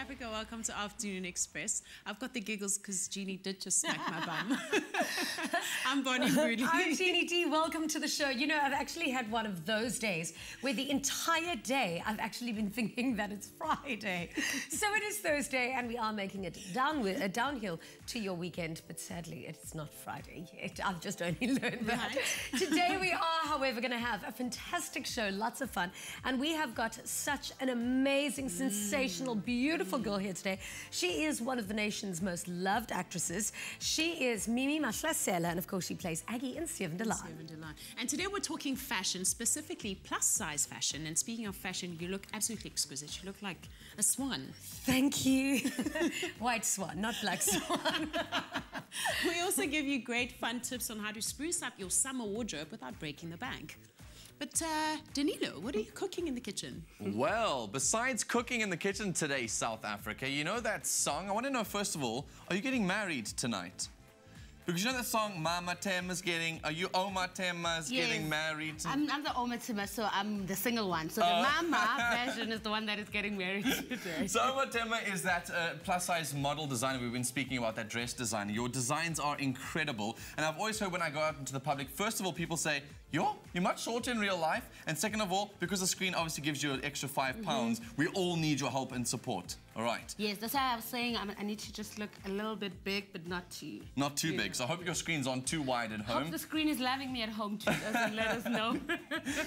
Africa, welcome to Afternoon Express. I've got the giggles because Jeannie did just smack my bum. I'm Bonnie Broody. I'm Jeannie D. Welcome to the show. You know, I've actually had one of those days where the entire day I've actually been thinking that it's Friday. So it is Thursday and we are making it downhill to your weekend, but sadly it's not Friday yet. I've just only learned that. Right. Today we are, however, going to have a fantastic show, lots of fun, and we have got such an amazing, sensational, beautiful girl here today. She is one of the nation's most loved actresses. She is Mimi Mahlasela, and of course she plays Aggie in Seven de Laan. And today we're talking fashion, specifically plus-size fashion. And speaking of fashion, you look absolutely exquisite. You look like a swan. Thank you. White swan, not black swan. We also give you great fun tips on how to spruce up your summer wardrobe without breaking the bank. But Danilo, what are you cooking in the kitchen? Well, besides cooking in the kitchen today, South Africa, you know that song? I want to know, first of all, are you getting married tonight? Because you know that song, Mama Tema's getting, are you Ouma Tema's getting married? I'm the Ouma Tema, so I'm the single one. So the Mama version is the one that is getting married today. So Ouma Tema is that plus-size model designer we've been speaking about, that dress designer. Your designs are incredible. And I've always heard when I go out into the public, first of all, people say, you're much shorter in real life. And second of all, because the screen obviously gives you an extra 5 pounds, we all need your help and support. All right? Yes, that's why I was saying I need to just look a little bit big, but not too. Not too big. So I hope your screens aren't too wide at home. Hope the screen is loving me at home too. Doesn't let us know.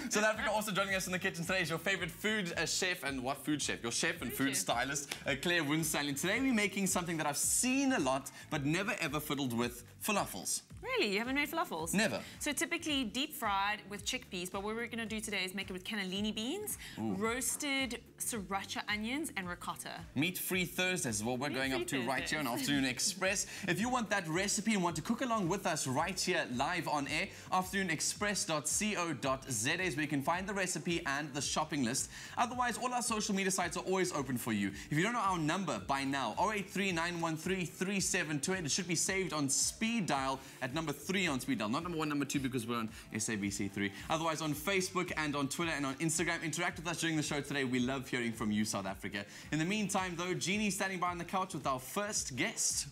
South Africa also joining us in the kitchen today is your favorite food chef and what food chef? Your chef and food stylist, Claire Winstanley. Today we're making something that I've seen a lot, but never ever fiddled with: falafels. Really? You haven't made falafels? Never. So typically deep fried with chickpeas, but what we're going to do today is make it with cannellini beans, roasted sriracha onions, and ricotta. Meat-free Thursdays is what we're going up to right here on Afternoon Express. If you want that recipe and want to cook along with us right here live on air, afternoonexpress.co.za is where you can find the recipe and the shopping list. Otherwise, all our social media sites are always open for you. If you don't know our number by now, 083-913-3728, it should be saved on speed dial at number 3 on speed dial, not number 1, number 2, because we're on SABC 3. Otherwise, on Facebook and on Twitter and on Instagram, interact with us during the show today. We love hearing from you, South Africa. In the meantime, though, Jeannie's standing by on the couch with our first guest.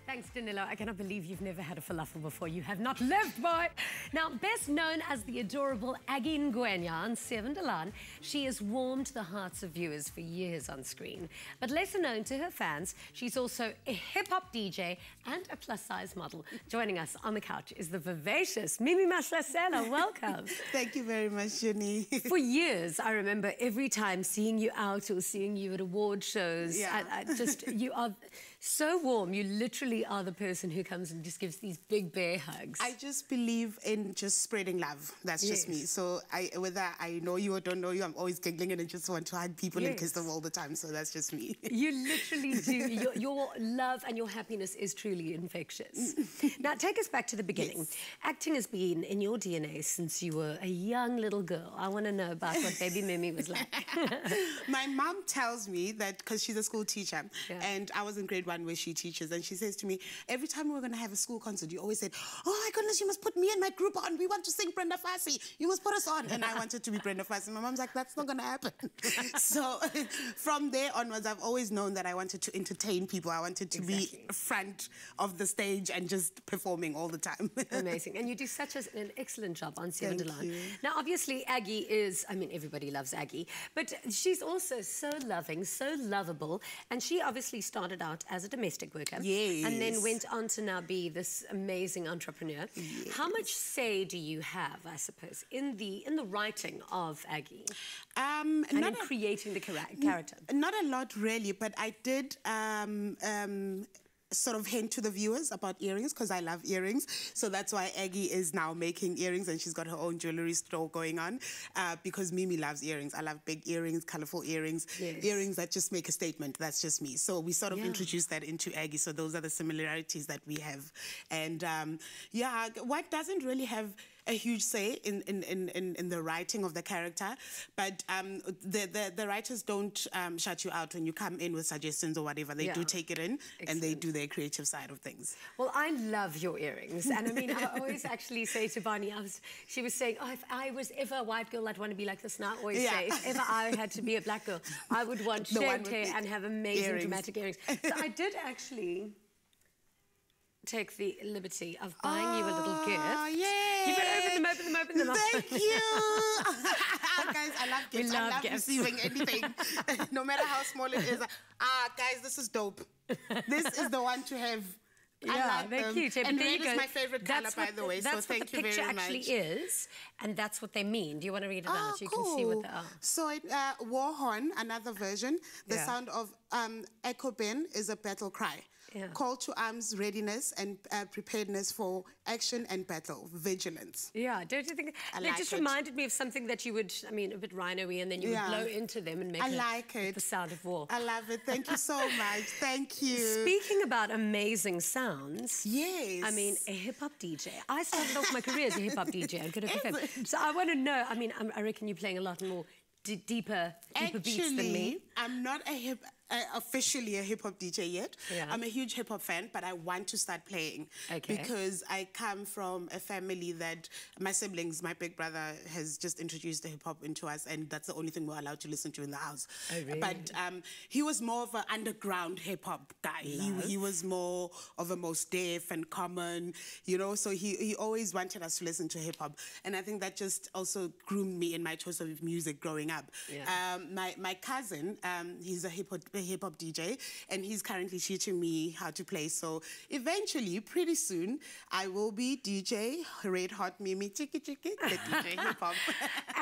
Thanks, Danilo. I cannot believe you've never had a falafel before. You have not lived, boy. Now, best known as the adorable Aggie on Seven de Laan, she has warmed the hearts of viewers for years on screen. But lesser known to her fans, she's also a hip-hop DJ and a plus-size model. Joining us on the couch is the vivacious Mimi Mahlasela. Welcome. Thank you very much, Jenny. For years, I remember every time seeing you out or seeing you at award shows, you are so warm. You literally are the person who comes and just gives these big bear hugs. I just believe in just spreading love. That's just me. So whether I know you or don't know you, I'm always giggling and I just want to hug people and kiss them all the time. So that's just me. You literally do. Your love and your happiness is truly infectious. Now, take us back to the beginning. Yes. Acting has been in your DNA since you were a young little girl. I want to know about what baby Mimi was like. My mom tells me that, because she's a school teacher, and I was in grade 1 where she teaches, and she says to me, every time we're going to have a school concert, you always said, oh my goodness, you must put me and my group on. We want to sing Brenda Fassie. You must put us on. And I wanted to be Brenda Fassie. My mom's like, that's not going to happen. So from there onwards, I've always known that I wanted to entertain people. I wanted to be front of the stage and just performing all the time. Amazing. And you do such an excellent job on Seven de Laan. Now, obviously, Aggie is, I mean, everybody loves Aggie, but she's also so loving, so lovable. And she obviously started out as a domestic worker. Yes. And then went on to now be this amazing entrepreneur. Yes. How much say do you have, I suppose, in the writing of Aggie? And in creating the character? Not a lot, really, but I did sort of hint to the viewers about earrings, because I love earrings. So that's why Aggie is now making earrings, and she's got her own jewelry store going on, because Mimi loves earrings. I love big earrings, colorful earrings, earrings that just make a statement. That's just me. So we sort of introduced that into Aggie. So those are the similarities that we have. And what doesn't really have a huge say in the writing of the character, but the writers don't shut you out when you come in with suggestions or whatever. They do take it in and they do their creative side of things. Well, I love your earrings, and I mean, I always actually say to Bonnie, she was saying, oh, if I was ever a white girl, I'd want to be like this. And I always say, if ever I had to be a black girl, I would want shaved hair and have amazing dramatic earrings. So I did actually take the liberty of buying you a little gift. Oh, yeah. You better open them. Thank you. Guys, I love gifts. I love receiving anything, no matter how small it is. Guys, this is dope. This is the one to have. Yeah, they're cute. And red is my favorite color, by the way, so thank you very much. That's what the picture actually is, and that's what they mean. Do you want to read it out? You can see what they are. So, Warhorn, another version. The sound of Echo Ben is a battle cry. Call to arms, readiness, and preparedness for action and battle. Vigilance. Yeah, don't you think? It just reminded me of something that you would, I mean, a bit rhino-y, and then you would blow into them and make the sound of war. I love it. Thank you so much. Thank you. Speaking about amazing sounds. Yes. I mean, a hip-hop DJ. I started off my career as a hip-hop DJ on Good FM. So I want to know, I mean, I reckon you're playing a lot more deeper beats than me. I'm not officially a hip-hop DJ yet. I'm a huge hip-hop fan, but I want to start playing because I come from a family that my siblings, my big brother has just introduced the hip-hop into us, and that's the only thing we're allowed to listen to in the house. Oh, really? But he was more of an underground hip-hop guy. He was more of a Most Def and Common, you know, so he always wanted us to listen to hip-hop, and I think that just also groomed me in my choice of music growing up. My cousin, he's a hip-hop DJ, and he's currently teaching me how to play. So eventually, pretty soon, I will be DJ Red Hot Mimi Chiki Chiki, the DJ hip-hop.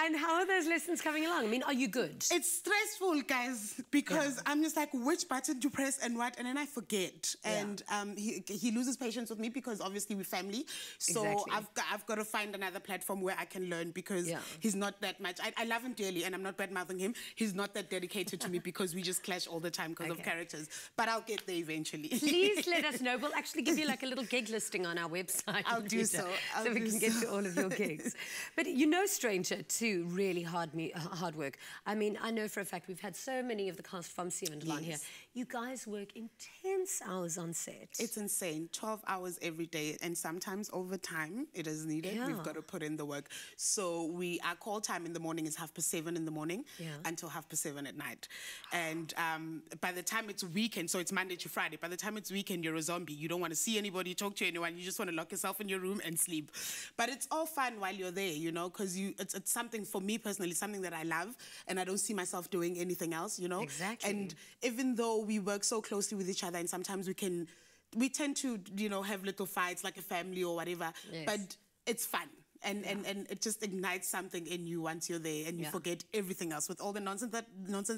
And how are those lessons coming along? I mean, are you good? It's stressful, guys, because I'm just like, which button to press and what, and then I forget. And he loses patience with me because obviously we're family. So I've got to find another platform where I can learn because he's not that much. I love him dearly, and I'm not bad-mouthing him. He's not that dedicated to me because we just clash all the time because of characters. But I'll get there eventually. Please let us know. We'll actually give you like a little gig listing on our website. I'll do so. So we can get to all of your gigs. But you're no stranger to really hard work. I mean, I know for a fact we've had so many of the cast from Laan and Laan here. You guys work intense hours on set. It's insane. 12 hours every day, and sometimes overtime it is needed. We've got to put in the work. So our call time in the morning is 7:30 in the morning until 7:30 at night. And by the time it's weekend, so it's Monday to Friday, by the time it's weekend, you're a zombie. You don't want to see anybody, talk to anyone. You just want to lock yourself in your room and sleep. But it's all fun while you're there, you know, because it's something, for me personally, something that I love, and I don't see myself doing anything else, you know. Exactly. And even though we work so closely with each other, and sometimes we tend to, you know, have little fights like a family or whatever, but it's fun. And it just ignites something in you once you're there, and you forget everything else. With all the nonsense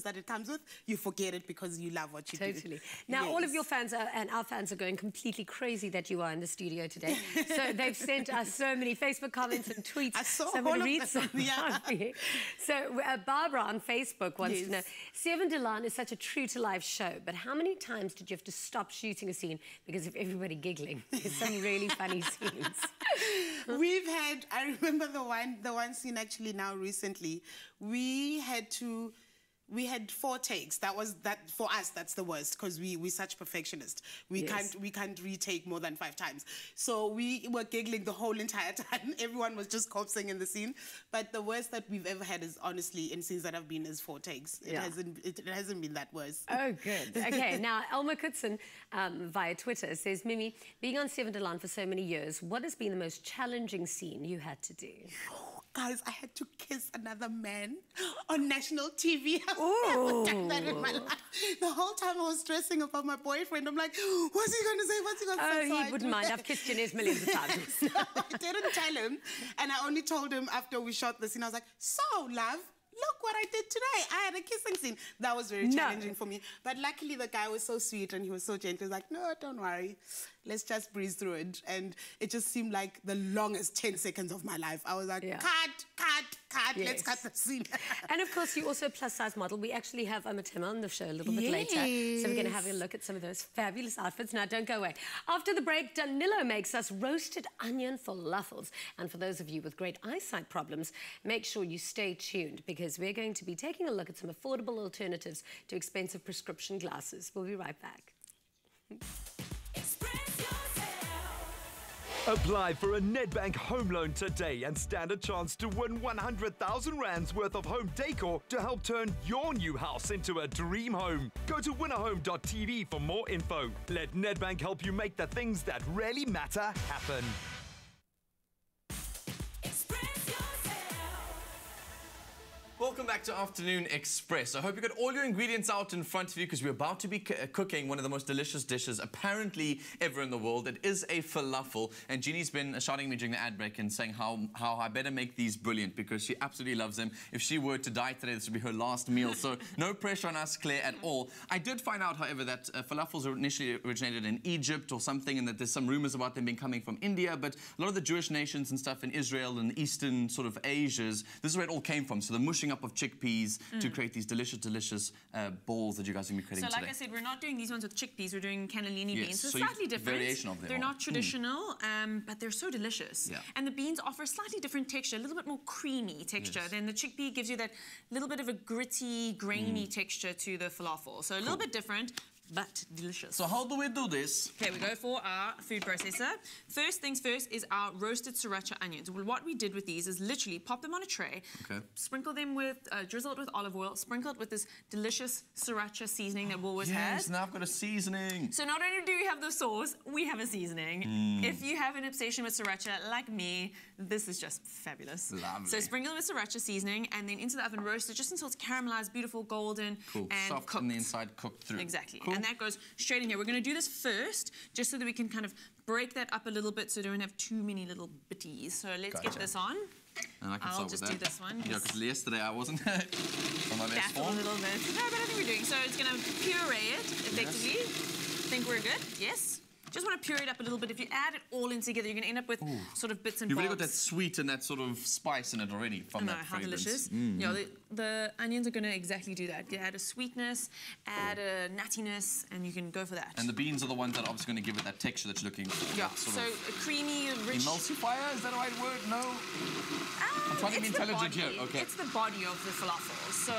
that it comes with, you forget it because you love what you do. Totally. Now, all of your fans and our fans are going completely crazy that you are in the studio today. So they've sent us so many Facebook comments and tweets. I saw so I'm all going to read of some. them. So Barbara on Facebook wants to know, Seven de Laan is such a true-to-life show, but how many times did you have to stop shooting a scene because of everybody giggling? There's some really funny scenes. We've had, I remember the one scene actually now recently, we had 4 takes. That for us, that's the worst because we're such perfectionists. We can't retake more than 5 times. So we were giggling the whole entire time. Everyone was just corpsing in the scene. But the worst that we've ever had is honestly in scenes that have been is 4 takes. It hasn't been that worse. Oh, good. Okay, now Elma Kutson via Twitter says, Mimi, being on Seven de Laan for so many years, what has been the most challenging scene you had to do? Guys, I had to kiss another man on national TV. I've never done that in my life. The whole time I was stressing about my boyfriend. I'm like, what's he going to say? What's he going to say? Oh, he wouldn't mind. I've kissed Janez millions of times. No, I didn't tell him. And I only told him after we shot the scene. I was like, so, love, look what I did today. I had a kissing scene. That was very challenging for me. But luckily, the guy was so sweet and he was so gentle. He was like, no, don't worry. Let's just breeze through it. And it just seemed like the longest 10 seconds of my life. I was like, cut. cut. Yes. Let's cut the scene. And of course, you're also a plus-size model. We actually have Ouma Tema on the show a little bit later. So we're going to have a look at some of those fabulous outfits. Now, don't go away. After the break, Danilo makes us roasted onion falafels. And for those of you with great eyesight problems, make sure you stay tuned because we're going to be taking a look at some affordable alternatives to expensive prescription glasses. We'll be right back. Apply for a Nedbank home loan today and stand a chance to win 100,000 rands worth of home decor to help turn your new house into a dream home. Go to winnerhome.tv for more info. Let Nedbank help you make the things that really matter happen. Welcome back to Afternoon Express. I hope you got all your ingredients out in front of you because we're about to be cooking one of the most delicious dishes apparently ever in the world. It is a falafel, and Jeannie's been shouting at me during the ad break and saying how I better make these brilliant because she absolutely loves them. If she were to die today, this would be her last meal, so no pressure on us, Claire, at all. I did find out, however, that falafels initially originated in Egypt or something, and that there's some rumors about them being coming from India, but a lot of the Jewish nations and stuff in Israel and Eastern sort of Asias, this is where it all came from. So the mushing up of chickpeas to create these delicious balls that you guys are going to be creating So like today. I said, we're not doing these ones with chickpeas, we're doing cannellini beans. So so slightly different. variation of them. They're not traditional, but they're so delicious. Yeah. And the beans offer a slightly different texture, a little bit more creamy texture. Then the chickpea gives you that little bit of a gritty, grainy texture to the falafel. So a little bit different, but delicious. So how do we do this? Okay, we go for our food processor. First things first is our roasted sriracha onions. Well, what we did with these is literally pop them on a tray, sprinkle them with, drizzle it with olive oil, sprinkle it with this delicious sriracha seasoning that Woolworths has. Yes, now I've got a seasoning. So not only do we have the sauce, we have a seasoning. If you have an obsession with sriracha like me, this is just fabulous. Lovely. So sprinkle it with sriracha seasoning and then into the oven roast it just until it's caramelized, beautiful, golden, and soft cooked. on the inside, cooked through. Exactly. Cool. And that goes straight in here. We're going to do this first, just so that we can kind of break that up a little bit so we don't have too many little bitties. So let's get this on. And I can I'll start just with do that. this one. Yeah, because yesterday I wasn't on my best That's a form. little bit. No, but I think we're doing. So it's going to puree it effectively. Think we're good? Yes. Just want to puree it up a little bit. If you add it all in together, you're going to end up with sort of bits and You've bobs. really got that sweet and that sort of spice in it already from that how fragrance. delicious. Yeah, the onions are going to exactly do that. You add a sweetness, add a nuttiness, and you can go for that. And the beans are the ones that are obviously going to give it that texture that you're looking for. Yeah, that sort so of a creamy, rich... emulsifier, is that the right word? No? I'm trying to be it's the intelligent body. here. Okay. It's the body of the falafel. So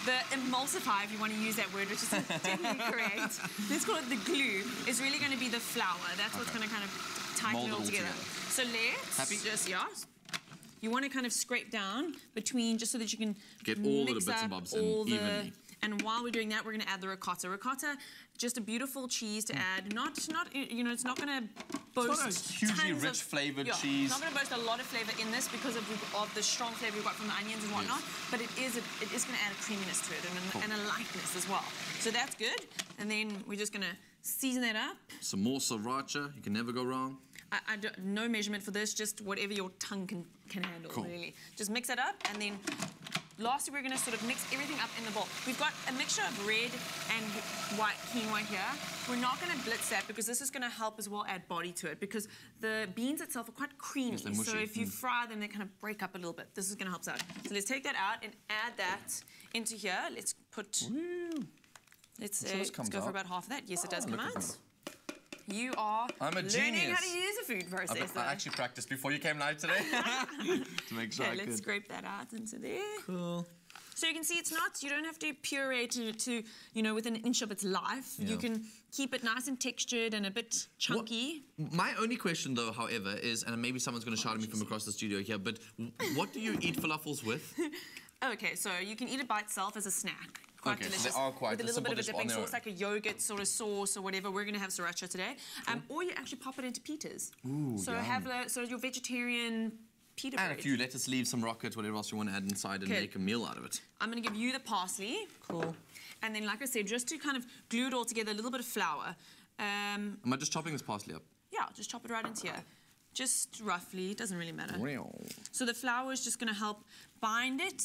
the emulsifier, if you want to use that word, which is definitely correct, let's call it the glue, is really going to be the flour. That's what's going to kind of tighten Mold it all together. So let's Happy? just, you want to kind of scrape down between just so that you can Get all the mix bits and up bobs in all the, evenly. And while we're doing that, we're going to add the ricotta. Ricotta, just a beautiful cheese to add. Not you know, it's not going to boast It's not a hugely tons rich of, flavoured It's cheese. not going to boast a lot of flavour in this because of the strong flavour we've got from the onions and whatnot. But it is going to add a creaminess to it and a lightness as well. So that's good. And then we're just going to season that up. Some more sriracha. You can never go wrong. No measurement for this, just whatever your tongue can handle, really. Just mix it up, and then lastly, we're going to sort of mix everything up in the bowl. We've got a mixture of red and white quinoa here. We're not going to blitz that because this is going to help as well add body to it because the beans itself are quite creamy. they're mushy. So if you fry them, they kind of break up a little bit. This is going to help us out. So let's take that out and add that into here. Let's put... Let's go for about half of that. Yes, it does come out. You are learning genius. how to use a food processor. I actually practiced before you came live today to make sure I could. Let's scrape that out into there. Cool. So you can see it's not, you don't have to puree to you know, within an inch of its life. Yeah. You can keep it nice and textured and a bit chunky. My only question, though, however, is, and maybe someone's going to shout at me from across the studio here, but what do you eat falafels with? Okay, so you can eat it by itself as a snack. Quite delicious. So they are quite with a little bit of a simple dipping dish on sauce, like a yogurt sort of sauce or whatever. We're going to have sriracha today. Or you actually pop it into pitas. Ooh, so yum. have your vegetarian pita bread. And a few lettuce leaves, some rocket, whatever else you want to add inside and make a meal out of it. I'm going to give you the parsley. Cool. And then, like I said, just to kind of glue it all together, a little bit of flour. Am I just chopping this parsley up? Yeah, just chop it right into here. just roughly, it doesn't really matter. So the flour is just going to help bind it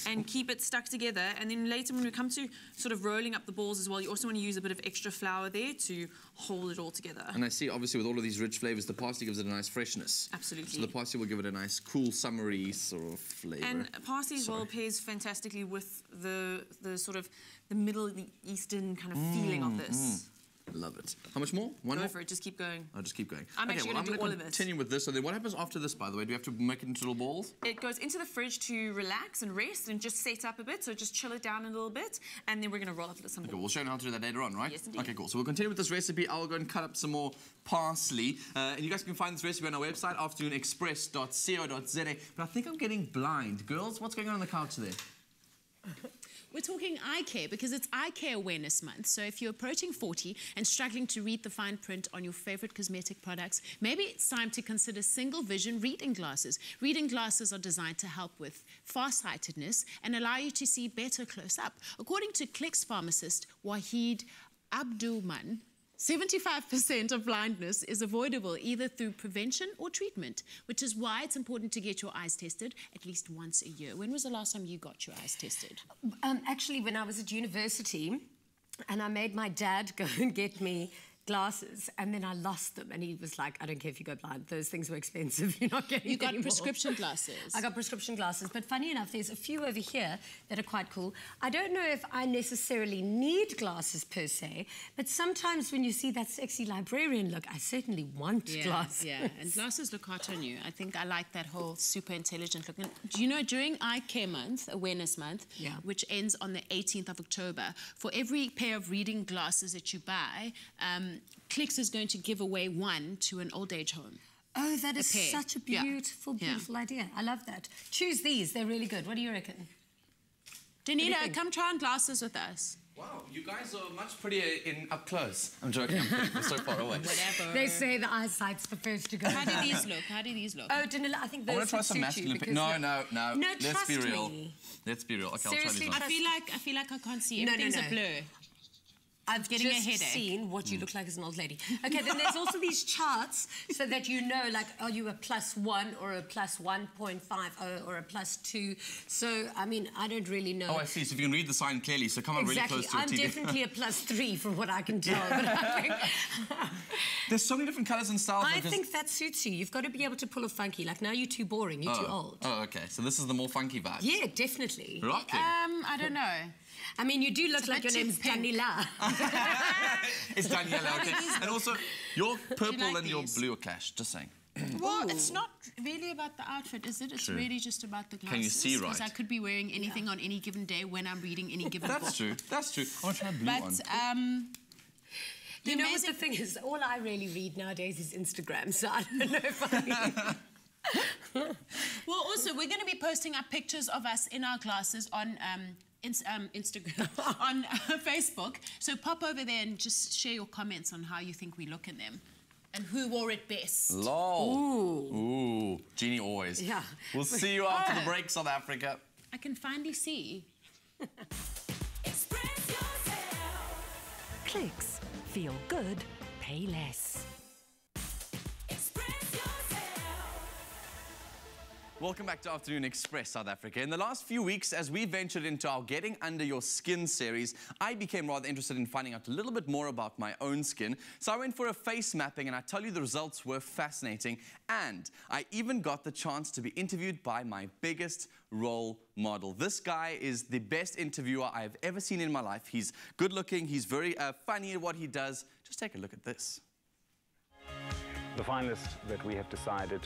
and keep it stuck together. And then later when we come to sort of rolling up the balls as well, you also want to use a bit of extra flour there to hold it all together. And I see, obviously, with all of these rich flavors, the parsley gives it a nice freshness. Absolutely. So the parsley will give it a nice, cool, summery sort of flavor. And parsley as well pairs fantastically with the sort of the Middle Eastern kind of feeling of this. Love it. How much more? One more? Go for it, just keep going. I'll just keep going. I'm actually going to do all of this. Continue with this. So then what happens after this, by the way? Do we have to make it into little balls? It goes into the fridge to relax and rest and just set up a bit, so just chill it down a little bit, and then we're going to roll up some balls. We'll show you how to do that later on, right? Yes, indeed. Okay, cool. So we'll continue with this recipe. I'll go and cut up some more parsley. And you guys can find this recipe on our website, afternoonexpress.co.za. But I think I'm getting blind. Girls, what's going on the couch there? We're talking eye care because it's Eye Care Awareness Month. So if you're approaching 40 and struggling to read the fine print on your favorite cosmetic products, maybe it's time to consider single vision reading glasses. Reading glasses are designed to help with farsightedness and allow you to see better close up. According to Clicks pharmacist Wahid Abdulman, 75% of blindness is avoidable either through prevention or treatment, which is why it's important to get your eyes tested at least once a year. When was the last time you got your eyes tested? Actually, when I was at university, and I made my dad go and get me glasses, and then I lost them, and he was like, I don't care if you go blind, those things were expensive, you're not getting You got anymore. prescription glasses? I got prescription glasses, but funny enough, there's a few over here that are quite cool. I don't know if I necessarily need glasses per se, but sometimes when you see that sexy librarian look, I certainly want glasses. Yeah, and glasses look hot on you. I think I like that whole super intelligent look. And do you know, during Eye Care Month, Awareness Month, which ends on the 18th of October, for every pair of reading glasses that you buy, Clicks is going to give away one to an old age home. Oh, that is such a beautiful, beautiful idea. I love that. Choose these. They're really good. What do you reckon? Danilo, come try on glasses with us. Wow, you guys are much prettier up close. I'm joking, I'm kidding. We're so far away. Whatever. They say the eyesight's the first to go. How do these look? How do these look? Oh, Danilo, I think those I want to try some would suit you masculine. No. Let's be real. Me. Let's be real. Okay, Seriously, I'll try these on. I feel like I can't see. Everything's a blur. I've getting just a headache. seen what you look like as an old lady. Okay, then there's also these charts so that you know, like, are you a +1 or a +1.50 or a +2? So, I mean, I don't really know. Oh, I see. So if you can read the sign clearly, so come on really close to a TV. I'm definitely a +3 from what I can tell. But I think there's so many different colours and styles. I think that suits you. You've got to be able to pull a funky. Like, now you're too boring. You're too old. Oh, okay. So this is the more funky vibe. Yeah, definitely. Rocking. I don't know. I mean, you do look like your name's Danilo. It's Danilo, okay. And also, your purple like and your these? blue are clash, just saying. Well, it's not really about the outfit, is it? It's really just about the glasses. Can you see right? Because I could be wearing anything on any given day when I'm reading any given book. That's true. That's true. I want to try a blue one. You know what the thing is? All I really read nowadays is Instagram, so I don't know if I... Well, also, we're going to be posting up pictures of us in our glasses on Instagram, on Facebook. So pop over there and just share your comments on how you think we look in them. And who wore it best. Lol. Ooh. Jeannie always. Yeah. We'll see you after the break, South Africa. I can finally see. Express yourself. Clicks. Feel good. Pay less. Welcome back to Afternoon Express, South Africa. In the last few weeks, as we ventured into our Getting Under Your Skin series, I became rather interested in finding out a little bit more about my own skin. So I went for a face mapping, and I tell you the results were fascinating. And I even got the chance to be interviewed by my biggest role model. This guy is the best interviewer I've ever seen in my life. He's good looking, he's very funny at what he does. Just take a look at this. The finalist that we have decided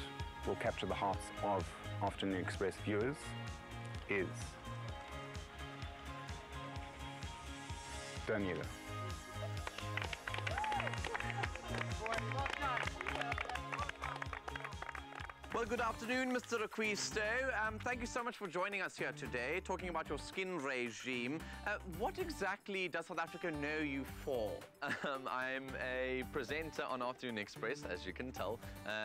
will capture the hearts of Afternoon Express viewers is Danilo. Well, good afternoon, Mr. Requisto. Thank you so much for joining us here today, talking about your skin regime. What exactly does South Africa know you for? I'm a presenter on Afternoon Express, as you can tell,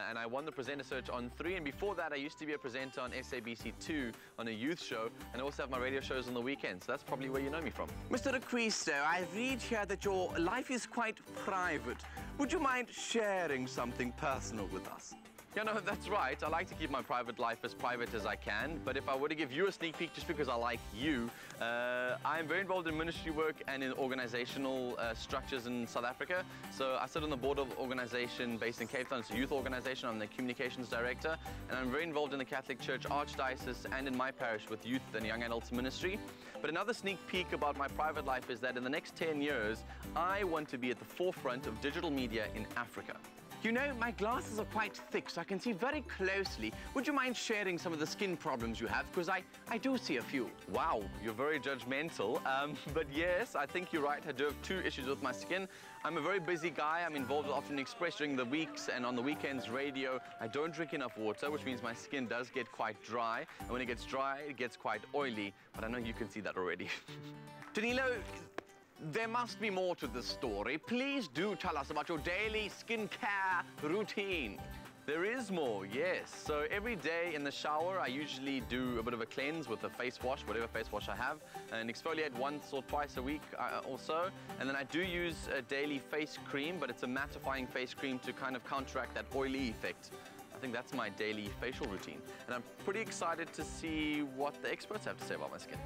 and I won the presenter search on 3, and before that I used to be a presenter on SABC 2 on a youth show, and I also have my radio shows on the weekends, so that's probably where you know me from. Mr. Requisto, I read here that your life is quite private. Would you mind sharing something personal with us? Yeah, no, that's right. I like to keep my private life as private as I can, but if I were to give you a sneak peek just because I like you, I'm very involved in ministry work and in organizational structures in South Africa. So I sit on the board of an organization based in Cape Town. It's a youth organization. I'm the communications director, and I'm very involved in the Catholic Church Archdiocese and in my parish with youth and young adults ministry. But another sneak peek about my private life is that in the next 10 years, I want to be at the forefront of digital media in Africa. You know, my glasses are quite thick, so I can see very closely. Would you mind sharing some of the skin problems you have? Because I do see a few. Wow, you're very judgmental. But yes, I think you're right. I do have 2 issues with my skin. I'm a very busy guy. I'm involved with Afternoon Express during the weeks, and on the weekends, radio. I don't drink enough water, which means my skin does get quite dry. And when it gets dry, it gets quite oily. But I know you can see that already. Danilo, there must be more to this story. Please do tell us about your daily skincare routine. There is more, yes. So every day in the shower, I usually do a bit of a cleanse with a face wash, whatever face wash I have, and exfoliate once or twice a week or so. And then I do use a daily face cream, but it's a mattifying face cream to kind of counteract that oily effect. I think that's my daily facial routine. And I'm pretty excited to see what the experts have to say about my skin.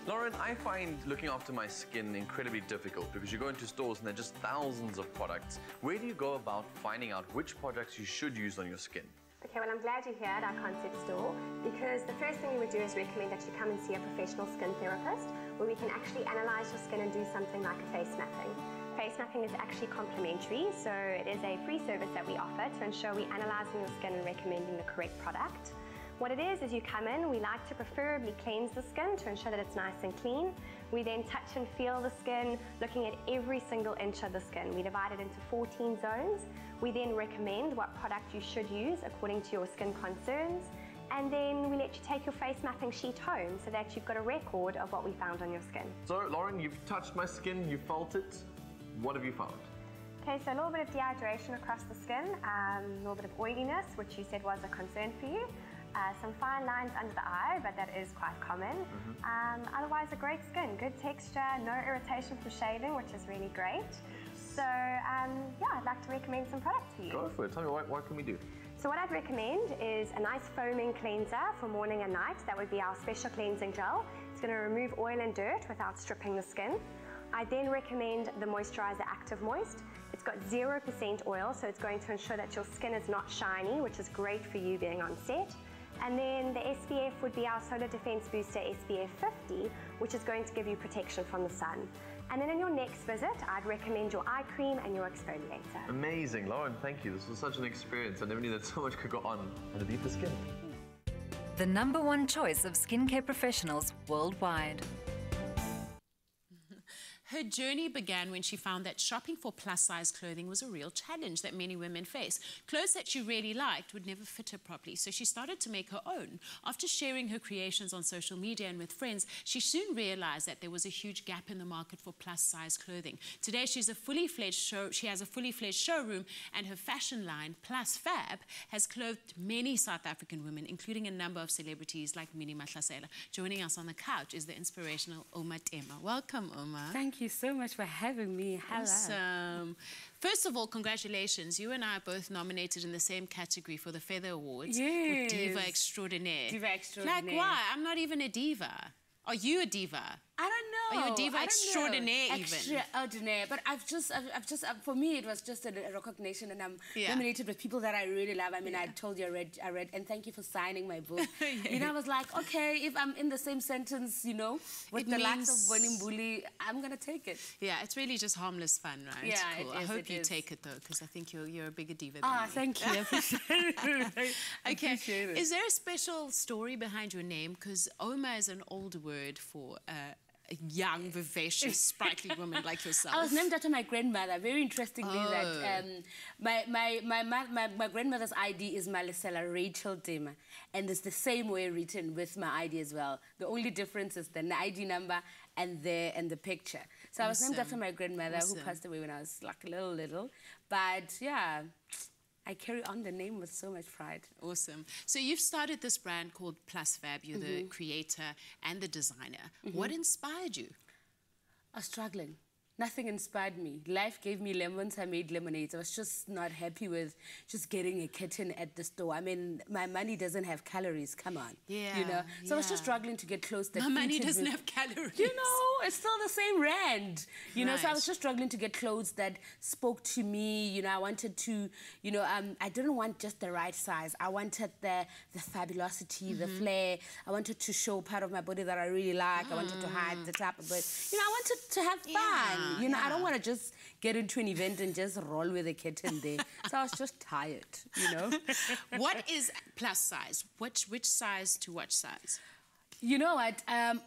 Lauren, I find looking after my skin incredibly difficult because you go into stores and there are just thousands of products. Where do you go about finding out which products you should use on your skin? Okay, well, I'm glad you're here at our concept store because the first thing we would do is recommend that you come and see a professional skin therapist where we can actually analyze your skin and do something like a face mapping. Face mapping is actually complimentary, so it is a free service that we offer to ensure we're analyzing your skin and recommending the correct product. What it is you come in, we like to preferably cleanse the skin to ensure that it's nice and clean. We then touch and feel the skin, looking at every single inch of the skin. We divide it into 14 zones. We then recommend what product you should use according to your skin concerns. And then we let you take your face mapping sheet home so that you've got a record of what we found on your skin. So, Lauren, you've touched my skin, you felt it. What have you found? Okay, so a little bit of dehydration across the skin, a little bit of oiliness, which you said was a concern for you. Some fine lines under the eye, but that is quite common. Otherwise, a great skin, good texture, no irritation from shaving, which is really great. So, yeah, I'd like to recommend some products for you. Go for it. Tell me, what can we do? So what I'd recommend is a nice foaming cleanser for morning and night. That would be our special cleansing gel. It's going to remove oil and dirt without stripping the skin. I then recommend the moisturizer Active Moist. It's got 0% oil, so it's going to ensure that your skin is not shiny, which is great for you being on set. And then the SPF would be our Solar Defense Booster SPF 50, which is going to give you protection from the sun. And then in your next visit, I'd recommend your eye cream and your exfoliator. Amazing, Lauren, thank you. This was such an experience. I never knew that so much could go on underneath the skin. The #1 choice of skincare professionals worldwide. Her journey began when she found that shopping for plus-size clothing was a real challenge that many women face. Clothes that she really liked would never fit her properly, so she started to make her own. After sharing her creations on social media and with friends, she soon realized that there was a huge gap in the market for plus-size clothing. Today, she has a fully fledged showroom, and her fashion line, Plus Fab, has clothed many South African women, including a number of celebrities like Mimi Mahlasela. Joining us on the couch is the inspirational Ouma Tema. Welcome, Ouma. Thank you so much for having me. Hello. Awesome. First of all, congratulations. You and I are both nominated in the same category for the Feather Awards. Yes. For Diva Extraordinaire. Diva Extraordinaire. Like, why? I'm not even a diva. Are you a diva? I don't know. Are you a diva extraordinaire even? Extraordinaire. But I've just, for me, it was just a recognition, and I'm nominated with people that I really love. I mean, I told you I read, and thank you for signing my book. You know, I was like, okay, if I'm in the same sentence, you know, with the likes of Bonnie Mbuli, I'm going to take it. Yeah, it's really just harmless fun, right? Yeah, cool. I hope you take it, though, because I think you're a bigger diva than me. Thank you. I appreciate it. Okay. Appreciate it. Is there a special story behind your name? Because Ouma is an old word for a young, vivacious, sprightly woman like yourself. I was named after my grandmother. Very interestingly, that my grandmother's ID is Mahlasela Rachel Tema, and it's the same way written with my ID as well. The only difference is the ID number and the picture. So I was named after my grandmother, who passed away when I was like a little. But yeah, I carry on the name with so much pride. Awesome. So you've started this brand called Plus Fab. You're the creator and the designer. What inspired you? I was struggling. nothing inspired me. Life gave me lemons, I made lemonades. I was just not happy with just getting a kitten at the store. I mean, my money doesn't have calories, come on. Yeah, you know? So I was just struggling to get clothes that My money fitted doesn't with- have calories. You know, it's still the same rand. You know, so I Right. was just struggling to get clothes that spoke to me. You know, I wanted to, you know, I didn't want just the right size. I wanted the fabulosity, the flair. I wanted to show part of my body that I really like. I wanted to hide the top of it. You know, I wanted to have fun. You know, I don't want to just get into an event and just roll with a kitten there. So I was just tired, you know. What is plus size? Which size to what size? You know what?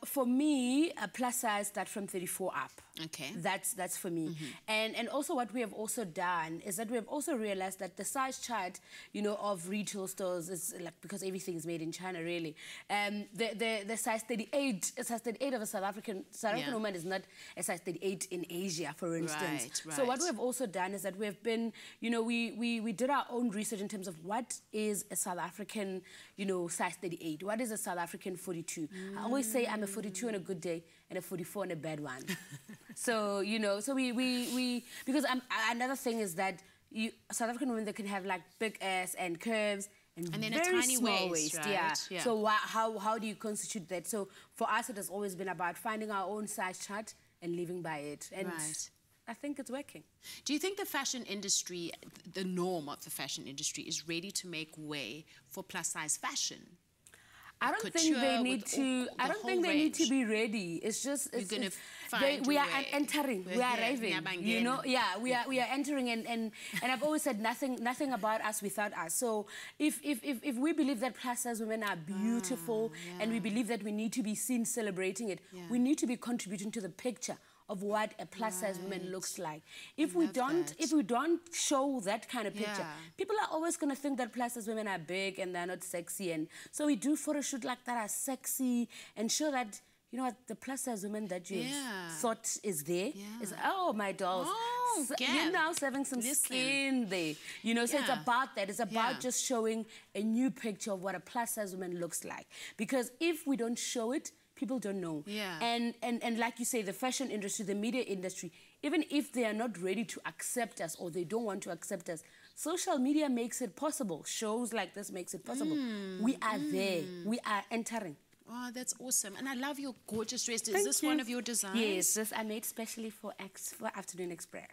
For me, a plus size starts from 34 up. Okay. That's for me. And also what we have also done is that we have also realized that the size chart, you know, of retail stores is like, because everything is made in China really. The size 38 of a South African woman is not a size 38 in Asia, for instance. Right, So what we have also done is that we have been, you know, we did our own research in terms of what is a South African, you know, size 38. What is a South African 42? I always say I'm a 42 on a good day and a 44 on a bad one. So, you know, so we because another thing is that South African women, they can have like big ass and curves and then very a tiny small waist, right? yeah. So how do you constitute that? So for us, it has always been about finding our own size chart and living by it. And I think it's working. Do you think the fashion industry, the norm of the fashion industry, is ready to make way for plus size fashion? I don't think they need to. I don't think they need to be ready. It's just you're gonna find we are a way. entering. We are arriving. You know, yeah. We are entering, and I've always said nothing about us without us. So if we believe that plus size women are beautiful, and we believe that we need to be seen celebrating it, we need to be contributing to the picture of what a plus size woman looks like. If we don't show that kind of picture, people are always going to think that plus size women are big and they're not sexy. And so we do photo shoot like that are sexy and show that, you know what, the plus size woman that you thought is there is, oh, my dolls. Oh, you're now having some skin there. You know, so it's about that. It's about just showing a new picture of what a plus size woman looks like. Because if we don't show it, people don't know. And like you say, the fashion industry, the media industry, even if they are not ready to accept us or they don't want to accept us, social media makes it possible. Shows like this makes it possible. We are there. We are entering. Oh, that's awesome. And I love your gorgeous dress. Is this one of your designs? Yes, this I made specially for Afternoon Express.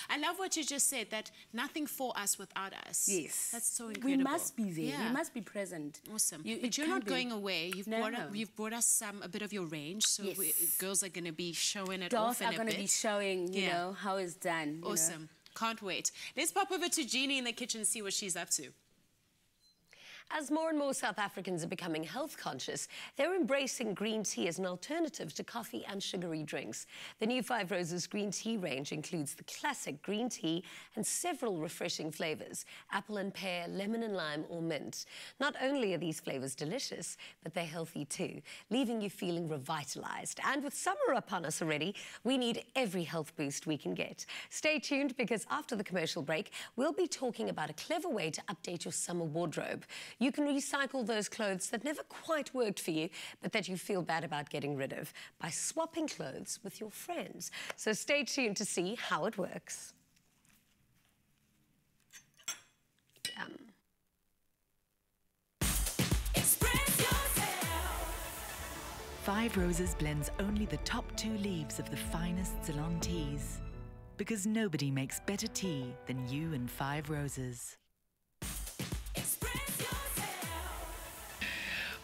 I love what you just said, that nothing for us without us. Yes. That's so incredible. We must be there. We must be present. Awesome. But you're not going away. You've brought us a bit of your range, so girls are going to be showing it off in a bit. Dolls are going to be showing, you know, how it's done. Awesome. Can't wait. Let's pop over to Jeannie in the kitchen and see what she's up to. As more and more South Africans are becoming health conscious, they're embracing green tea as an alternative to coffee and sugary drinks. The new 5 Roses green tea range includes the classic green tea and several refreshing flavours: apple and pear, lemon and lime, or mint. Not only are these flavours delicious, but they're healthy too, leaving you feeling revitalised. And with summer upon us already, we need every health boost we can get. Stay tuned, because after the commercial break, we'll be talking about a clever way to update your summer wardrobe. You can recycle those clothes that never quite worked for you, but that you feel bad about getting rid of, by swapping clothes with your friends. So stay tuned to see how it works. 5 Roses blends only the top 2 leaves of the finest Ceylon teas. Because nobody makes better tea than you and 5 Roses.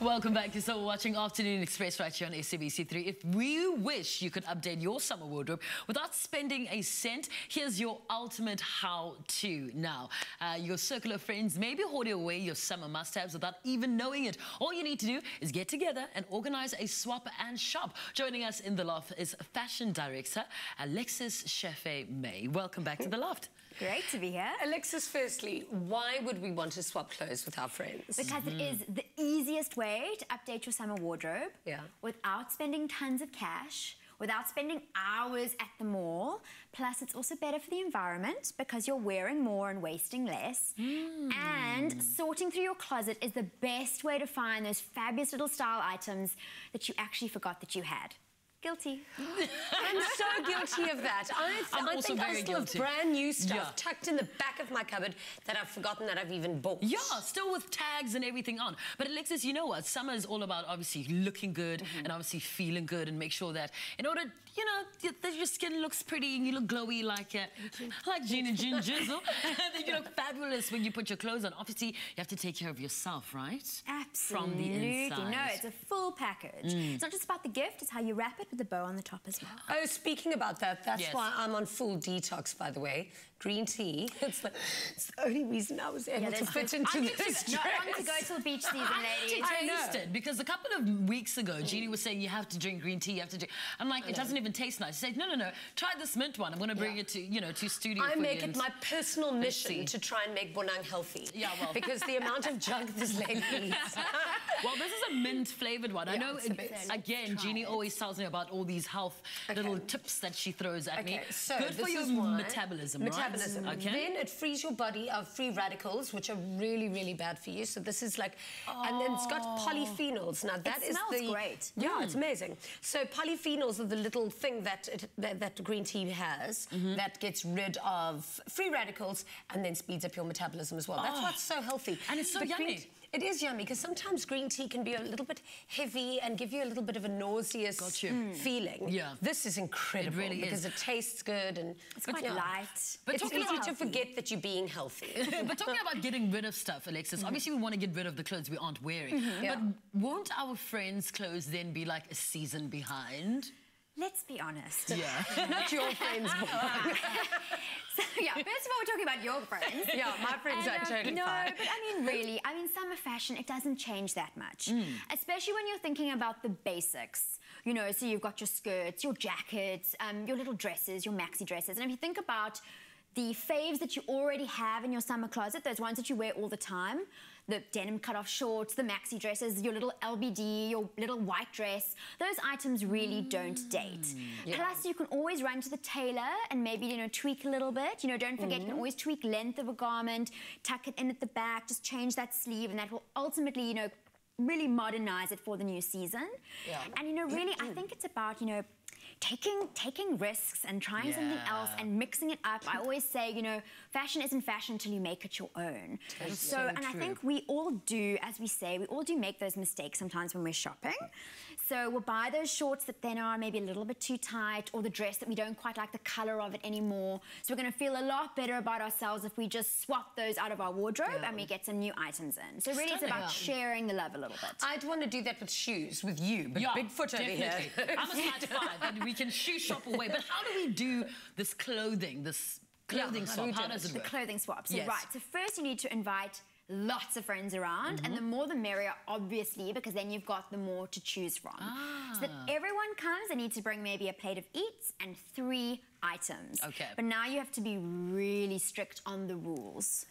Welcome back. You're still watching Afternoon Express right here on SABC3. If you wish you could update your summer wardrobe without spending a cent, here's your ultimate how-to. Now, your circle of friends may be hoarding away your summer must-haves without even knowing it. All you need to do is get together and organize a swap and shop. Joining us in the loft is fashion director Alexis Chaffee-May. Welcome back to the loft. Great to be here. Alexis, firstly, why would we want to swap clothes with our friends? Because it is the easiest way to update your summer wardrobe without spending tons of cash, without spending hours at the mall. Plus, it's also better for the environment because you're wearing more and wasting less. And sorting through your closet is the best way to find those fabulous little style items that you actually forgot that you had. Guilty. I'm so guilty of that. I think I still have brand new stuff tucked in the back of my cupboard that I've forgotten that I've even bought. Yeah, still with tags and everything on. But Alexis, you know what? Summer is all about obviously looking good and obviously feeling good, and make sure that in order, you know, that your skin looks pretty and you look glowy like Jeannie Jizzle. That you look fabulous when you put your clothes on. Obviously, you have to take care of yourself, right? Absolutely. From the inside. No, it's a full package. It's not just about the gift, it's how you wrap it with the bow on the top as well. Oh, speaking about that, that's why I'm on full detox, by the way. Green tea. It's the only reason I was able to fit into this dress. Not long to go till beach season, ladies. I tasted, because a couple of weeks ago, Jeannie was saying you have to drink green tea, you have to drink. I'm like, it doesn't even taste nice. She said, no, try this mint one. I'm going to bring it to, you know, to studio I for make you it my personal mission to try and make Bonang healthy. Yeah, well. Because the amount of junk this lady eats. Well, this is a mint-flavoured one. I know, again, Jeannie always tells me about all these health little tips that she throws at me. So good for your metabolism, right? Okay. Then it frees your body of free radicals, which are really, really bad for you. So this is like, and then it's got polyphenols. Now that is smells great. Yeah, it's amazing. So polyphenols are the little thing that green tea has that gets rid of free radicals and then speeds up your metabolism as well. That's why it's so healthy. And it's so yummy. It is yummy, because sometimes green tea can be a little bit heavy and give you a little bit of a nauseous feeling. Yeah. This is incredible. It really because it tastes good and it's quite light. But it's easy to forget that you're being healthy. But talking about getting rid of stuff, Alexis, obviously we want to get rid of the clothes we aren't wearing. But won't our friends' clothes then be like a season behind? Let's be honest. Yeah. Not your friends. So, yeah, first of all, we're talking about your friends. Yeah, my friends are totally No, fine. but I mean, really, summer fashion, it doesn't change that much. Especially when you're thinking about the basics. You know, so you've got your skirts, your jackets, your little dresses, your maxi dresses. And if you think about the faves that you already have in your summer closet, those ones that you wear all the time, the denim cut-off shorts, the maxi dresses, your little LBD, your little white dress, those items really don't date. Plus, you can always run to the tailor and maybe, you know, tweak a little bit. You know, don't forget, you can always tweak length of a garment, tuck it in at the back, just change that sleeve, and that will ultimately, you know, really modernize it for the new season. And, you know, really, I think it's about, you know, taking risks and trying something else and mixing it up. I always say, you know, fashion isn't fashion till you make it your own. I think we all do, as we say, we all do make those mistakes sometimes when we're shopping. So we'll buy those shorts that then are maybe a little bit too tight, or the dress that we don't quite like the colour of it anymore. So we're going to feel a lot better about ourselves if we just swap those out of our wardrobe and we get some new items in. So really it's about sharing the love a little bit. I'd want to do that with shoes, with you, but big foot over here. I'm a size 5, and we can shoe shop away. But how do we do this clothing swap? How does it work? The clothing swap. So right, so first you need to invite lots of friends around, and the more the merrier, obviously, because then you've got the more to choose from. So that everyone comes, they need to bring maybe a plate of eats and 3 items. But now you have to be really strict on the rules.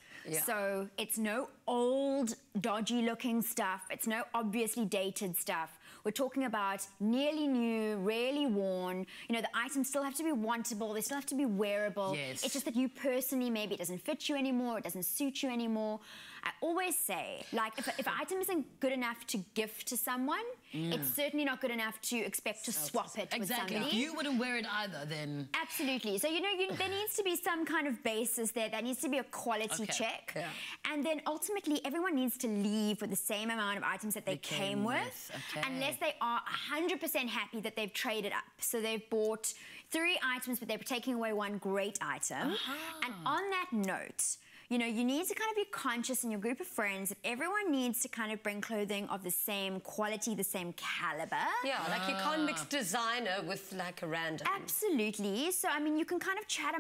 So it's no old, dodgy-looking stuff. It's no obviously dated stuff. We're talking about nearly new, rarely worn. You know, the items still have to be wantable. They still have to be wearable. It's just that you personally, maybe it doesn't fit you anymore, it doesn't suit you anymore. I always say, like, if an item isn't good enough to gift to someone, it's certainly not good enough to expect to swap it with somebody. If you wouldn't wear it either, then... Absolutely. So, you know, there needs to be some kind of basis there. There needs to be a quality check. And then ultimately, everyone needs to leave with the same amount of items that they came with. Unless they are 100% happy that they've traded up. So they've bought 3 items, but they're taking away 1 great item. And on that note, you know, you need to kind of be conscious in your group of friends that everyone needs to kind of bring clothing of the same quality, the same caliber. Yeah, like you can't mix designer with like a random. Absolutely. So, I mean, you can kind of chat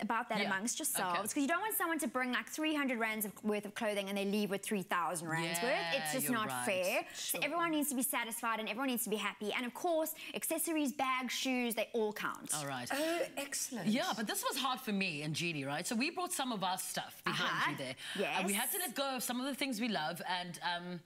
about that amongst yourselves, because you don't want someone to bring like 300 rands worth of clothing and they leave with 3,000 rands worth. It's just not fair. So everyone needs to be satisfied and everyone needs to be happy. And of course, accessories, bags, shoes, they all count. All right. Oh, excellent. Yeah, but this was hard for me and Jeannie, right? So we brought some of our stuff behind you there. Yes. We had to let go of some of the things we love, and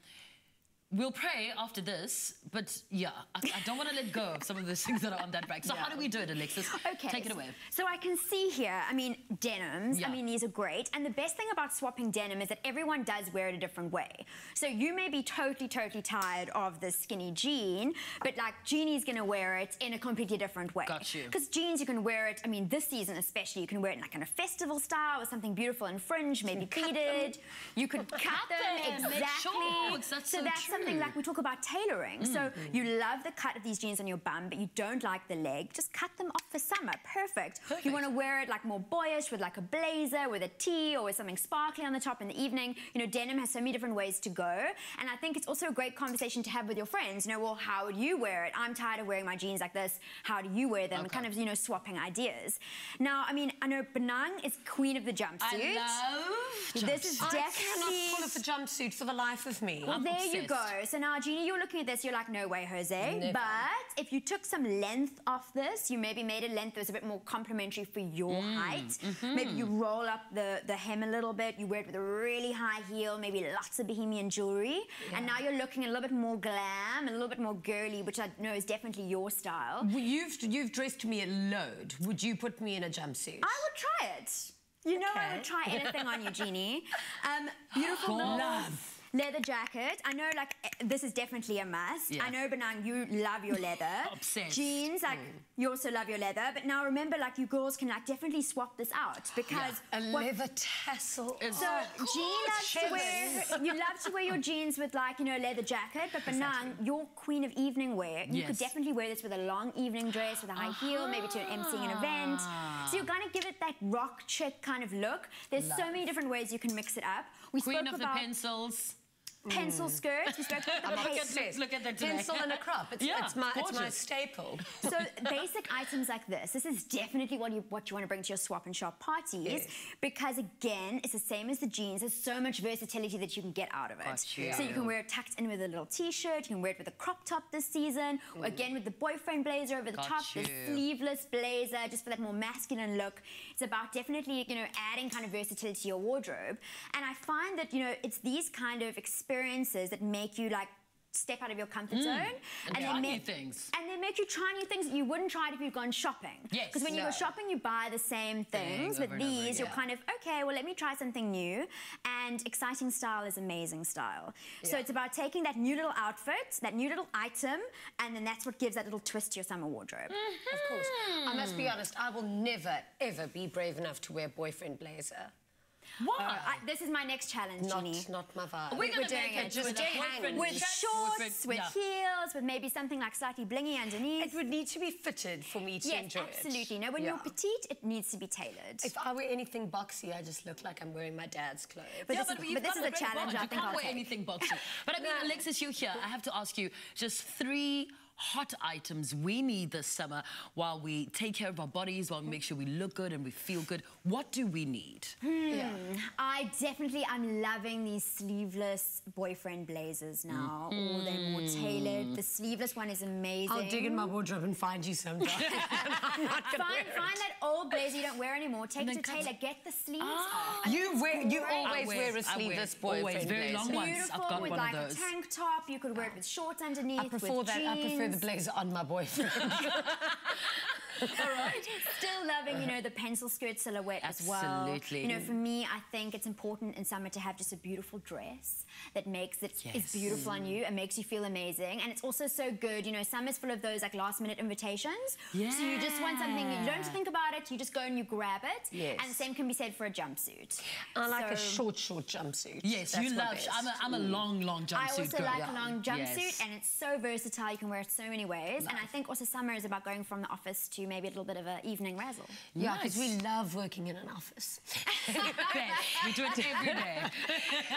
We'll pray after this, but yeah, I don't want to let go of some of those things that are on that rack. So how do we do it, Alexis? Okay. Take it away. So I can see here, I mean, denims, Yeah. I mean, these are great. And the best thing about swapping denim is that everyone does wear it a different way. So you may be totally tired of the skinny jean, but like Jeannie's gonna wear it in a completely different way. Got you. Because jeans, you can wear it, I mean, this season especially, you can wear it in like in a festival style with something beautiful and fringe, maybe pleated. You could cut them, Make exactly. shorts, that's so that's true. something like we talk about tailoring. So you love the cut of these jeans on your bum, but you don't like the leg. Just cut them off for summer. Perfect. You want to wear it like more boyish with like a blazer, with a tee, or with something sparkly on the top in the evening. You know, denim has so many different ways to go. And I think it's also a great conversation to have with your friends. You know, well, how would you wear it? I'm tired of wearing my jeans like this. How do you wear them? Kind of, you know, swapping ideas. Now, I mean, I know Benang is queen of the jumpsuit. I love This is I definitely... cannot pull off a jumpsuit for the life of me. Well, there you go. So now, Jeannie, you're looking at this, you're like, no way, Jose. Never. But if you took some length off this, you maybe made a length that was a bit more complimentary for your height. Maybe you roll up the hem a little bit, you wear it with a really high heel, maybe lots of bohemian jewelry. And now you're looking a little bit more glam, a little bit more girly, which I know is definitely your style. You've dressed me a load. Would you put me in a jumpsuit? I would try it. You know I would try anything on you, Jeannie. Beautiful Love. leather jacket. I know, like, this is definitely a must. Yeah. I know, Benang, you love your leather. Obsessed. Jeans, like, you also love your leather. But now, remember, like, you girls can, like, definitely swap this out because... A leather tassel. So, Jean loves to wear... You love to wear your jeans with, like, you know, a leather jacket. But Benang, you're queen of evening wear. You could definitely wear this with a long evening dress, with a high heel, maybe to an emceeing an event. So you're going to give it that rock chick kind of look. There's so many different ways you can mix it up. We Queen spoke of about the pencils. pencil skirts. We spoke about the Look at that today. Pencil and a crop. It's my staple. So basic items like this is definitely what you want to bring to your swap and shop parties because again, it's the same as the jeans. There's so much versatility that you can get out of it. So you can wear it tucked in with a little t-shirt. You can wear it with a crop top this season. Or again with the boyfriend blazer over the top, the sleeveless blazer, just for that more masculine look. It's about definitely, you know, adding kind of versatility to your wardrobe. And I find that, you know, it's these kind of experiences that make you like step out of your comfort zone and try new things. And they make you try new things that you wouldn't try if you'd gone shopping. Yes. Because when you go shopping, you buy the same things. With these, you're kind of, okay, well, let me try something new. And exciting style is amazing style. So it's about taking that new little outfit, that new little item, and then that's what gives that little twist to your summer wardrobe. Of course. I must be honest, I will never, ever be brave enough to wear boyfriend blazer. Why? This is my next challenge, Jeannie. Not my vibe. We're doing it. Just with shorts, with heels, with maybe something like slightly blingy underneath. It would need to be fitted for me to enjoy it. Yes, absolutely. No, when you're petite, it needs to be tailored. If I wear anything boxy, I just look like I'm wearing my dad's clothes. But this is a challenge I think you can't I'll wear take. anything boxy. But I mean, Alexis, you're here. I have to ask you just 3 hot items we need this summer while we take care of our bodies, while we make sure we look good and we feel good. What do we need? I'm loving these sleeveless boyfriend blazers now. Oh, they're more tailored. The sleeveless one is amazing. I'll dig in my wardrobe and find you some. Find that old blazer you don't wear anymore. Take it to tailor. Get the sleeves off. You always wear a sleeveless boyfriend always, very long ones. Beautiful, I've got with one like of those. a tank top. You could wear it with shorts underneath. I prefer the blazer on my boyfriend. All right. Still loving, you know, the pencil skirt silhouette as well. Absolutely. You know, for me, I think it's important in summer to have just a beautiful dress that makes it is beautiful on you and makes you feel amazing. And it's also so good, you know, summer's full of those like last-minute invitations. Yeah. So you just want something, you don't have to think about it, you just go and you grab it. Yes. And the same can be said for a jumpsuit. I like a short jumpsuit. Yes, you love. I'm a long jumpsuit girl. I also like a long jumpsuit, and it's so versatile. You can wear it so many ways. And I think also summer is about going from the office to maybe a little bit of an evening razzle. Yeah, because we love working in an office. We do it every day.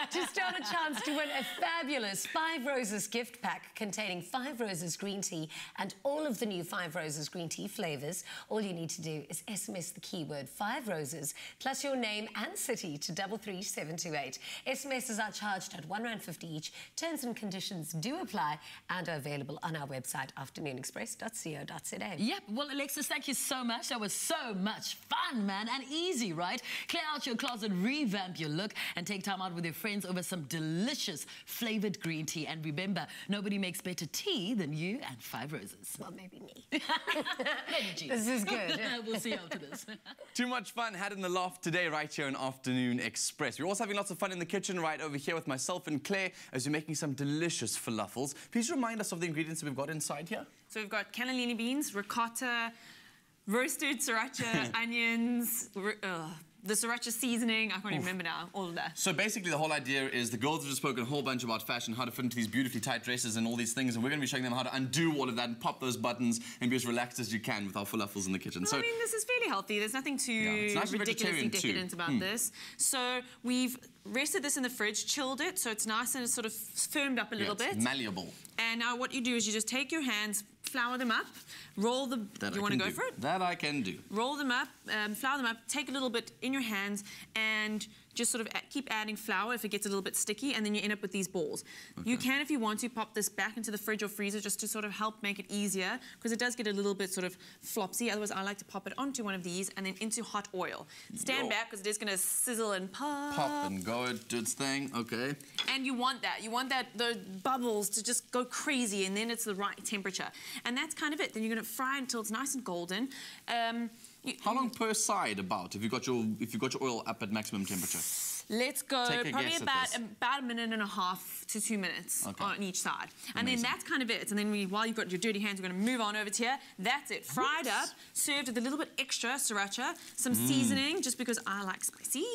To stand a chance to win a fabulous 5 Roses gift pack containing 5 Roses green tea and all of the new 5 Roses green tea flavours, all you need to do is SMS the keyword 5 Roses plus your name and city to 33728. SMSs are charged at R1.50 each. Terms and conditions do apply and are available on our website, afternoonexpress.co.za. Yep. Well, Alexis, thank you so much. That was so much fun, man, and easy, right? Clear out your closet, revamp revamp your look and take time out with your friends over some delicious flavored green tea. And remember, nobody makes better tea than you and 5 Roses. Well, maybe me. Maybe G. This is good. We'll see you after this. Too much fun had in the loft today right here on Afternoon Express. We're also having lots of fun in the kitchen right over here with myself and Claire as we're making some delicious falafels. Please remind us of the ingredients that we've got inside here. So we've got cannellini beans, ricotta, roasted sriracha, onions, the sriracha seasoning, I can't even remember now, all of that. So basically the whole idea is the girls have just spoken a whole bunch about fashion, how to fit into these beautifully tight dresses and all these things, and we're going to be showing them how to undo all of that and pop those buttons and be as relaxed as you can with our falafels in the kitchen. Well, so I mean, this is fairly healthy. There's nothing too nice ridiculously decadent too. about this. So we've rested this in the fridge, chilled it, so it's nice and it's sort of firmed up a little bit. Malleable. And now what you do is you just take your hands, flour them up, roll them. You want to go for it? That I can do. Roll them up, flour them up, take a little bit in your hands and just sort of keep adding flour if it gets a little bit sticky, and then you end up with these balls. Okay. You can, if you want to, pop this back into the fridge or freezer just to sort of help make it easier, because it does get a little bit sort of flopsy. Otherwise, I like to pop it onto one of these and then into hot oil. Stand back, because it is going to sizzle and pop. Pop and go, do its thing, okay. And you want that. You want the bubbles to just go crazy, and then it's the right temperature. And that's kind of it. Then you're going to fry until it's nice and golden. How long per side about, if you've got your oil up at maximum temperature? Let's go probably about a minute and a half to 2 minutes on each side. And then that's kind of it. And then while you've got your dirty hands, we're going to move on over to here. That's it. Fried up, served with a little bit extra sriracha, some seasoning, just because I like spicy.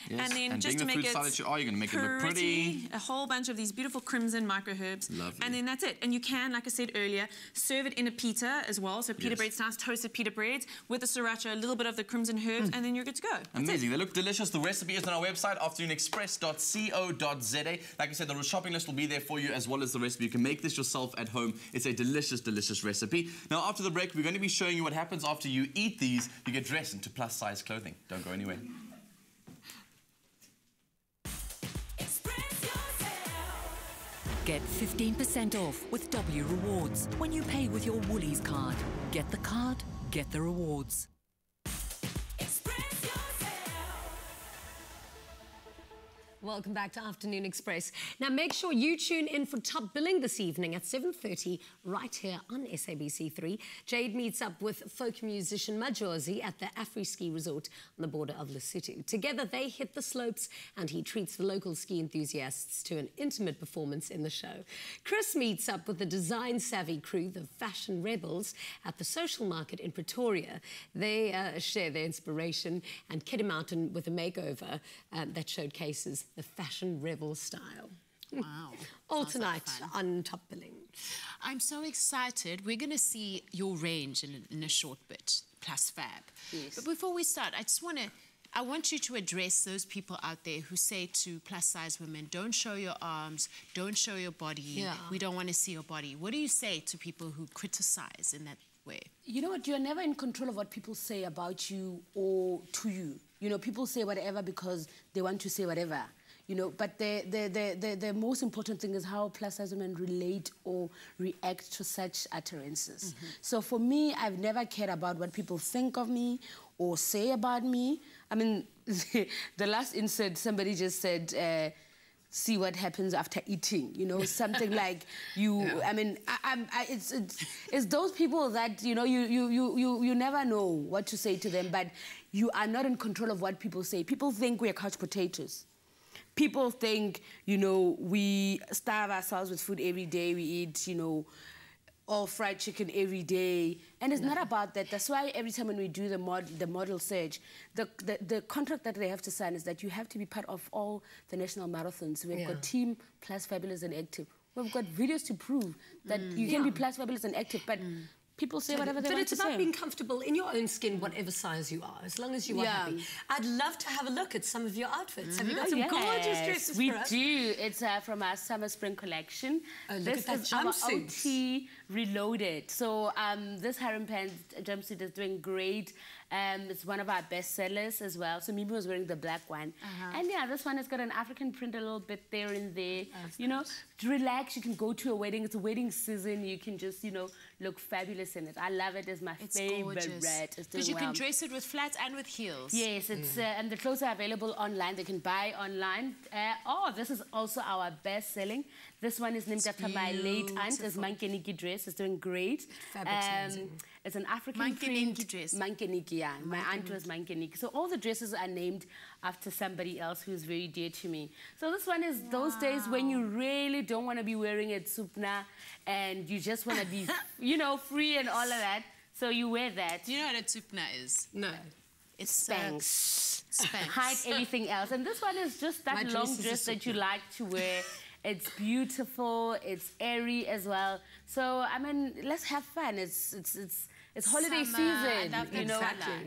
Yes. And then just to make it you're going to make it look pretty. A whole bunch of these beautiful crimson micro herbs. Lovely. And then that's it. And you can, like I said earlier, serve it in a pita as well. So pita bread, nice toasted pita breads with the sriracha, a little bit of the crimson herbs, and then you're good to go. Amazing. They look delicious. The recipe is on our website, afternoonexpress.co.za. Like I said, the shopping list will be there for you as well as the recipe. You can make this yourself at home. It's a delicious, delicious recipe. Now, after the break, we're going to be showing you what happens after you eat these. You get dressed into plus-size clothing. Don't go anywhere. Get 15% off with W Rewards when you pay with your Woolies card. Get the card, get the rewards. Welcome back to Afternoon Express. Now, make sure you tune in for Top Billing this evening at 7:30 right here on SABC3. Jade meets up with folk musician Majozi at the Afri-Ski Resort on the border of Lesotho. Together, they hit the slopes and he treats the local ski enthusiasts to an intimate performance in the show. Chris meets up with the design-savvy crew, the Fashion Rebels, at the Social Market in Pretoria. They share their inspiration and kit him out with a makeover that showcases the fashion rebel style. Wow. All tonight on Top Billing. I'm so excited. We're going to see your range in a short bit, Plus Fab. Yes. But before we start, I want you to address those people out there who say to plus-size women, don't show your arms, don't show your body, we don't want to see your body. What do you say to people who criticize in that way? You know what? You're never in control of what people say about you or to you. You know, people say whatever because they want to say whatever. You know, but the most important thing is how plus-size women relate or react to such utterances. So for me, I've never cared about what people think of me or say about me. I mean, the last insert, somebody just said, see what happens after eating, you know, something like you, I mean, it's those people that, you know, you never know what to say to them, but you are not in control of what people say. People think we are couch potatoes. People think, you know, we starve ourselves with food every day. We eat, you know, all fried chicken every day. And it's not about that. That's why every time when we do the model search, the contract that they have to sign is that you have to be part of all the national marathons. We've got Team Plus Fabulous and Active. We've got videos to prove that you can be Plus Fabulous and Active, but people say whatever they want to say. But it's about being comfortable in your own skin, whatever size you are, as long as you are happy. I'd love to have a look at some of your outfits. Have you got some gorgeous dresses for us? We do. It's from our summer-spring collection. Oh, look this at that is our jumpsuit. OT Reloaded. So this harem pants jumpsuit is doing great It's one of our best sellers as well. So Mimi was wearing the black one. And yeah, this one has got an African print a little bit there and there. You know, to relax, you can go to a wedding. It's a wedding season. You can just, you know, look fabulous in it. I love it. It's my favorite. Because you can dress it with flats and with heels. Yes, it's and the clothes are available online. They can buy online. This is also our best selling. This one is named after my late aunt. It's Mankeniki dress. It's doing great. It's an African print dress. Mankeniki, yeah. My aunt was Mankeniki. So all the dresses are named after somebody else who's very dear to me. So this one is those days when you really don't want to be wearing it supna and you just want to be, you know, free and all of that. So you wear that. Do you know what a supna is? No. It's Spanx. Spanx. Hide everything else. And this one is just that long dress that you like to wear. It's beautiful. It's airy as well. So I mean, let's have fun. It's holiday season. You know,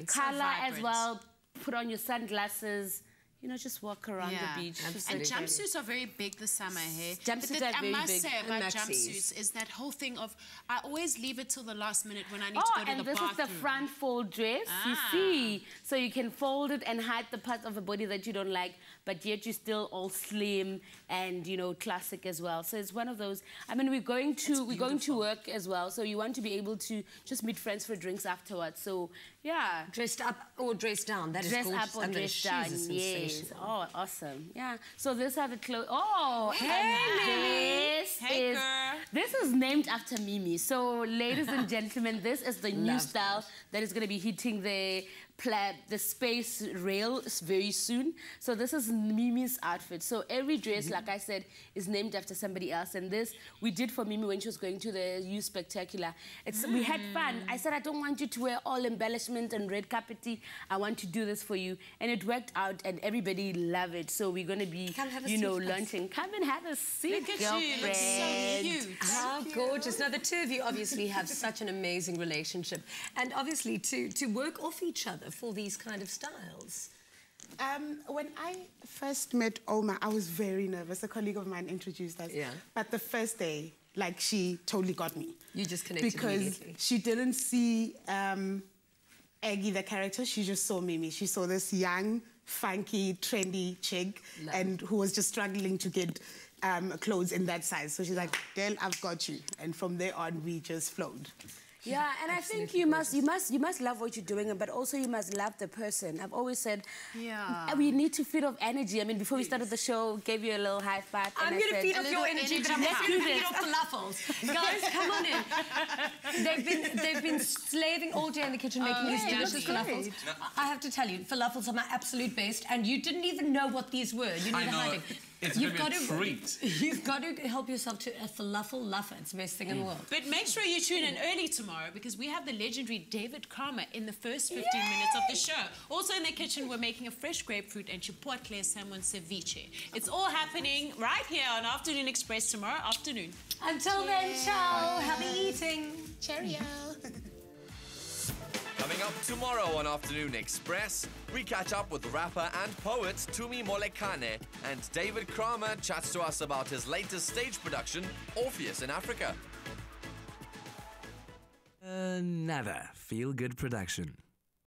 color as well. Put on your sunglasses. You know, just walk around the beach. And jumpsuits are very big this summer, hey? Jumpsuits are very big. I must say about jumpsuits is that whole thing of, I always leave it till the last minute when I need to go to the bathroom. And this is the front fold dress, you see. So you can fold it and hide the parts of the body that you don't like, but yet you're still all slim and, you know, classic as well. So it's one of those, I mean, we're going to work as well, so you want to be able to just meet friends for drinks afterwards. So, yeah. Dressed up or dressed down, that is gorgeous. Dressed up or dressed down, yes. Oh, awesome. Yeah. So these are the clothes. Oh, hey, Mimi. This is named after Mimi. So, ladies and gentlemen, this is the new style that is going to be hitting the space rail very soon. So this is Mimi's outfit. So every dress, like I said, is named after somebody else. And this we did for Mimi when she was going to the Youth Spectacular. We had fun. I said, I don't want you to wear all embellishment and red carpety. I want to do this for you. And it worked out and everybody loved it. So we're going to be, you know, launching. Come and have a seat, girlfriend. You look so cute. How gorgeous. Now, the two of you obviously have such an amazing relationship. And obviously to work off each other for these kind of styles. When I first met Ouma, I was very nervous. A colleague of mine introduced us. Yeah. But the first day, like, she totally got me. You just connected immediately. Because she didn't see Aggie, the character. She just saw Mimi. She saw this young, funky, trendy chick and who was just struggling to get clothes in that size. So she's like, girl, I've got you. And from there on, we just flowed. Yeah, and I think you must love what you're doing, but also you must love the person. I've always said, we need to feed off energy. I mean, before we started the show, gave you a little high five. I'm going to feed off your energy, but I'm not going to feed off falafels. Guys, come on in. They've been slaving all day in the kitchen making these delicious falafels. I have to tell you, falafels are my absolute best, and you didn't even know what these were. You need hiding. It's going to be a treat. You've got to help yourself to a falafel luffer. It's the best thing in the world. But make sure you tune in early tomorrow because we have the legendary David Kramer in the first 15 minutes of the show. Also in the kitchen, we're making a fresh grapefruit and chipotle salmon ceviche. It's all happening right here on Afternoon Express tomorrow afternoon. Until then, ciao. Happy eating. Cheerio. Coming up tomorrow on Afternoon Express, we catch up with rapper and poet Tumi Molekane, and David Kramer chats to us about his latest stage production, Orpheus in Africa. Another feel-good production.